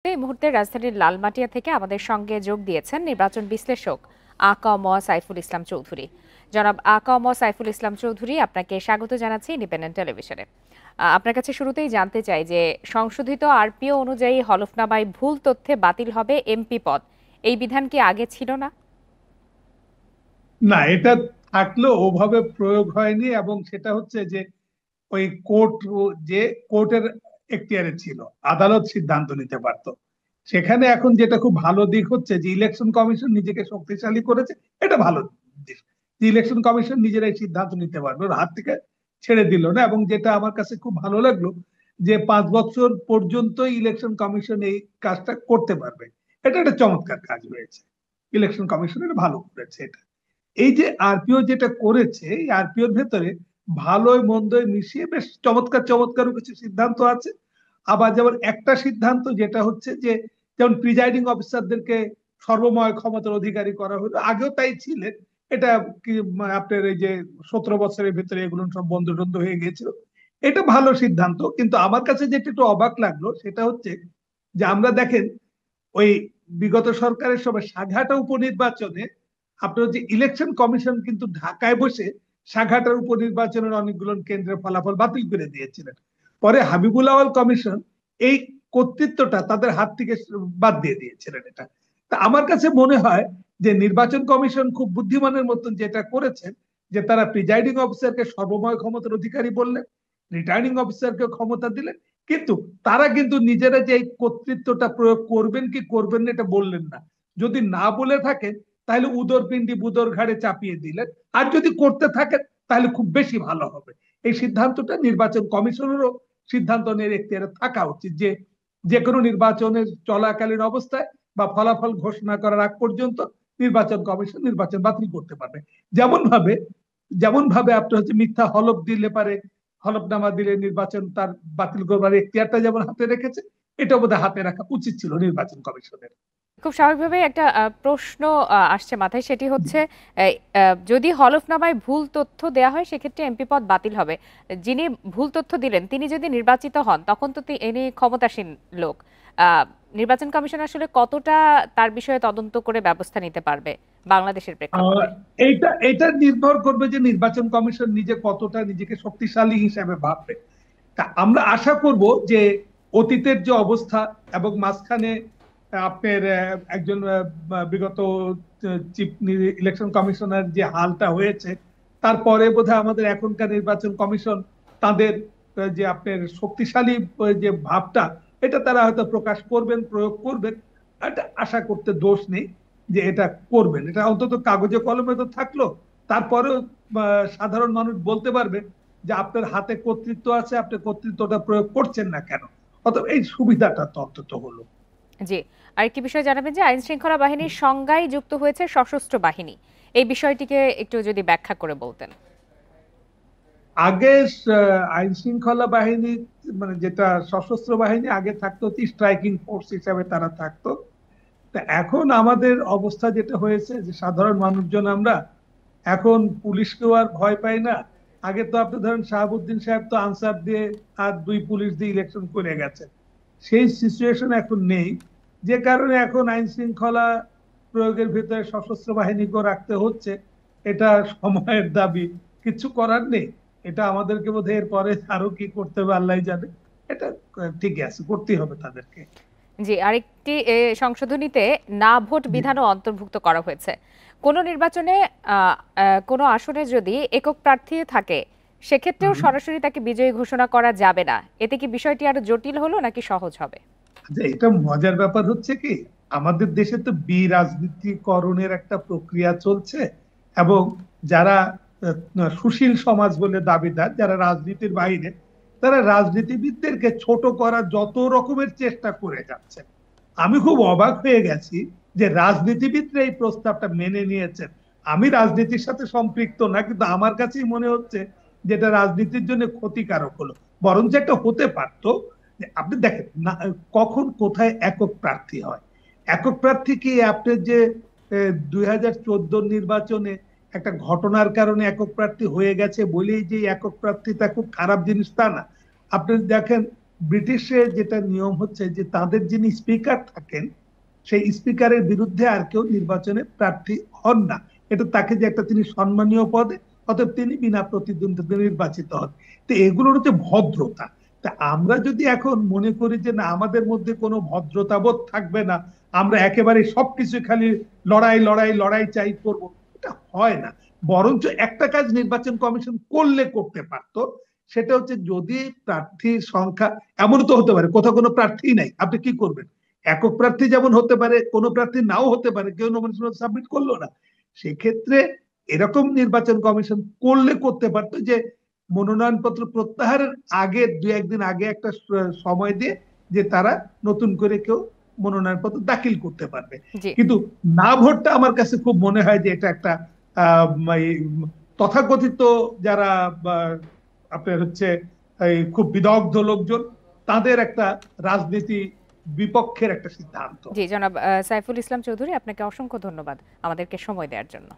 এই মুহূর্তে রাজধানীর লালমাটিয়া থেকে আমাদের সঙ্গে যোগ দিয়েছেন নির্বাচন বিশ্লেষক আ.ক.ম সাইফুল ইসলাম চৌধুরী। জনাব আ.ক.ম সাইফুল ইসলাম চৌধুরী, আপনাকে স্বাগত জানাচ্ছি ইন্ডিপেন্ডেন্ট টেলিভিশনে। আপনার কাছে শুরুতেই জানতে চাই যে সংশোধিত আরপিও অনুযায়ী হলফনামায় ভুল তথ্যে বাতিল হবে এমপি পদ, এই বিধান কি আগে ছিল না? না, এটা থাকলেও ওভাবে প্রয়োগ হয়নি, এবং সেটা হচ্ছে যে ওই কোর্ট, যে কোর্টের এখতিয়ারে ছিল, আদালত সিদ্ধান্ত নিতে পারত। সেখানে এখন যেটা খুব ভালো দিক হচ্ছে যে ইলেকশন কমিশন নিজেকে শক্তিশালী করেছে। এটা ভালো দিক যে ইলেকশন কমিশন নিজেরাই সিদ্ধান্ত নিতে পারবে, ওর হাত থেকে ছেড়ে দিল না। এবং যেটা আমার কাছে খুব ভালো লাগলো যে 5 বছর পর্যন্ত ইলেকশন কমিশন এই কাজটা করতে পারবে। এটা একটা চমৎকার কাজ হয়েছে, ইলেকশন কমিশনের ভালো করেছে এটা। এই যে আরপিও যেটা করেছে, এই আরপিওর ভেতরে ভালোই মন্দই মিশিয়ে বেশ চমৎকার চমৎকার কিছু সিদ্ধান্ত আছে। আবার যেমন একটা সিদ্ধান্ত যেটা হচ্ছে যে, যেমন প্রিজাইডিং অফিসারদেরকে সর্বময় ক্ষমতার অধিকারী করা হলো, আগেও তাই ছিলেন। এটা কি আপনার এই যে 17 বছরের ভিতরে এগুলো সব বন্ধ টন্ধ হয়ে গিয়েছিল। এটা ভালো সিদ্ধান্ত, কিন্তু আমার কাছে যেটা একটু অবাক লাগলো সেটা হচ্ছে যে আমরা দেখেন ওই বিগত সরকারের সময় সাঘাটা উপনির্বাচনে আপনার যে ইলেকশন কমিশন কিন্তু ঢাকায় বসে সাঘাটার উপনির্বাচনের অনেকগুলো কেন্দ্রের ফলাফল বাতিল করে দিয়েছিলেন। পরে হাবিবুল আওয়াল কমিশন এই কর্তৃত্বটা তাদের হাত থেকে বাদ দিয়ে দিয়েছিলেন। এটা তা আমার কাছে মনে হয় যে নির্বাচন কমিশন খুব বুদ্ধিমানের মতন যেটা করেছেন, যে তারা প্রিজাইডিং অফিসারকে সর্বময় ক্ষমতার অধিকারী বললেন, রিটার্নিং অফিসারকে ক্ষমতা দিলেন, কিন্তু তারা কিন্তু নিজেরা যে এই কর্তৃত্বটা প্রয়োগ করবেন কি করবেন না এটা বললেন না। যদি না বলে থাকেন তাহলে উদর পিণ্ডি বুদর ঘাড়ে চাপিয়ে দিলেন, আর যদি করতে থাকেন তাহলে খুব বেশি ভালো হবে। এই সিদ্ধান্তটা নির্বাচন কমিশনেরও সিদ্ধান্ত নিয়ে এখতিয়ারে থাকা উচিত যে যে কোনো নির্বাচনের চলাকালীন অবস্থায় বা ফলাফল ঘোষণা করার আগ পর্যন্ত নির্বাচন কমিশন নির্বাচন বাতিল করতে পারবে। যেমন ভাবে যেমন ভাবে আপনার হচ্ছে মিথ্যা হলফ দিলে পারে, হলফনামা দিলে নির্বাচন তার বাতিল করবার এখতিয়ারটা যেমন হাতে রেখেছে, এটা বোধহয় হাতে রাখা উচিত ছিল নির্বাচন কমিশনের। খুব স্বাভাবিকভাবেই একটা প্রশ্ন আসছে মাথায়, সেটি হচ্ছে যদি হলফনামায় ভুল তথ্য দেয়া হয় সেক্ষেত্রে এমপি পদ বাতিল হবে। যিনি ভুল তথ্য দিলেন তিনি যদি নির্বাচিত হন তখন তো ইনি ক্ষমতাসীন লোক। নির্বাচন কমিশন আসলে কতটা তার বিষয়ে তদন্ত করে ব্যবস্থা নিতে পারবে বাংলাদেশের প্রেক্ষাপটে? এইটা এটা নির্ভর করবে যে নির্বাচন কমিশন নিজে কতটা নিজেকে শক্তিশালী হিসেবে ভাববে। তা আমরা আশা করব যে অতীতের যে অবস্থা এবং মাঝখানে আপনার একজন বিগত চিফ ইলেকশন কমিশনার যে হালটা হয়েছে, তারপরে বোধহয় আমাদের এখনকার নির্বাচন কমিশন তাদের যে আপনার শক্তিশালী যে ভাবটা, এটা তারা হয়তো প্রকাশ করবেন, প্রয়োগ করবেন। এটা আশা করতে দোষ নেই যে এটা করবেন। এটা অন্তত কাগজে কলমে তো থাকলো, তারপরেও সাধারণ মানুষ বলতে পারবে যে আপনার হাতে কর্তৃত্ব আছে, আপনি কর্তৃত্বটা প্রয়োগ করছেন না কেন। অতএব এই সুবিধাটা তো অন্তত হলো। জি, আরেকটি বিষয় জানাবেন যে আইন শৃঙ্খলা বাহিনীর সংজ্ঞায় যুক্ত হয়েছে সশস্ত্র বাহিনী, এই বিষয়টিকে একটু যদি ব্যাখ্যা করে বলতেন। আগে আইন শৃঙ্খলা বাহিনী মানে যেটা সশস্ত্র বাহিনী আগে থাকতো স্ট্রাইকিং ফোর্স হিসাবে তারা থাকতো। তা এখন আমাদের অবস্থা যেটা হয়েছে যে সাধারণ মানুষজন আমরা এখন পুলিশকেও আর ভয় পাই না। আগে তো আপনি ধরেন শাহাবুদ্দিন সাহেব তো আনসার দিয়ে আর 2 পুলিশ দিয়ে ইলেকশন করে গেছেন, সেই সিচুয়েশন এখন নেই। যে কারণে এখন আইন শৃঙ্খলা প্রয়োগের ভিতরে সশস্ত্র বাহিনীকেও রাখতে হচ্ছে। এটা সময়ের দাবি, কিছু করার নেই। এটা আমাদেরকে বোধহয় এরপরে আরো কি করতে হবে আল্লাহ জানে। এটা ঠিকই আছে, করতেই হবে তাদেরকে। জি, আরেকটি সংশোধনীতে না ভোট জি। বিধানও অন্তর্ভুক্ত করা হয়েছে। কোনো নির্বাচনে কোনো আসনে যদি একক প্রার্থী থাকে সেক্ষেত্রেও হুম। সরাসরি তাকে বিজয়ী ঘোষণা করা যাবে না। এতে কি বিষয়টি আরো জটিল হলো নাকি সহজ হবে? আচ্ছা, এটা মজার ব্যাপার হচ্ছে কি, আমাদের দেশে তো বিরাজনীতিকরণের একটা প্রক্রিয়া চলছে, এবং যারা সুশীল সমাজ বলে দাবিদার, যারা রাজনীতির বাইরে, তারা রাজনীতিবিদদেরকে ছোট করার যত রকমের চেষ্টা করে যাচ্ছেন। আমি খুব অবাক হয়ে গেছি যে রাজনীতিবিদরা এই প্রস্তাবটা মেনে নিয়েছেন। আমি রাজনীতির সাথে সম্পৃক্ত না, কিন্তু আমার কাছেই মনে হচ্ছে যেটা রাজনীতির জন্য ক্ষতিকারক হলো। বরঞ্চ একটা হতে পারতো যে আপনি দেখেন না, কখন কোথায় একক প্রার্থী হয়। একক প্রার্থী কি আপনার যে 2014 নির্বাচনে একটা ঘটনার কারণে একক প্রার্থী হয়ে গেছে বলেই যে একক প্রার্থীটা খুব খারাপ জিনিস তা না। আপনি দেখেন ব্রিটিশে যেটা নিয়ম হচ্ছে যে তাদের যিনি স্পিকার থাকেন সেই স্পিকারের বিরুদ্ধে আর কেউ নির্বাচনে প্রার্থী হন না। এটা তাকে যে একটা তিনি সম্মানীয় পদে, অতএব তিনি বিনা প্রতিদ্বন্দ্বিতা নির্বাচিত হন। তো এগুলোর হচ্ছে ভদ্রতা। তা আমরা যদি এখন মনে করি যে না আমাদের মধ্যে কোনো ভদ্রতাবোধ থাকবে না, আমরা একেবারে সবকিছু খালি লড়াই লড়াই লড়াই চাই করব, এটা হয় না। বরঞ্চ একটা কাজ নির্বাচন কমিশন করলে করতে পারতো, সেটা হচ্ছে যদি প্রার্থীর সংখ্যা, এমন তো হতে পারে কোথাও কোনো প্রার্থী নাই, আপনি কি করবেন? একক প্রার্থী যেমন হতে পারে, কোনো প্রার্থী নাও হতে পারে, কেউ নমিনেশন সাবমিট করলো না, সেক্ষেত্রে এরকম নির্বাচন কমিশন করলে করতে পারতো যে মনোনয়নপত্র প্রত্যাহারের আগে 2-1 দিন আগে একটা সময় দিয়ে যে তারা নতুন করে কেউ মনোনয়নপত্র দাখিল করতে পারবে। জি। কিন্তু না ভোটটা আমার কাছে খুব মনে হয় যে এটা একটা তথাকথিত যারা আপনার হচ্ছে এই খুব বিদগ্ধ লোকজন, তাদের একটা রাজনীতি বিপক্ষের একটা সিদ্ধান্ত। জি, জনাব সাইফুল ইসলাম চৌধুরী, আপনাকে অসংখ্য ধন্যবাদ আমাদেরকে সময় দেওয়ার জন্য।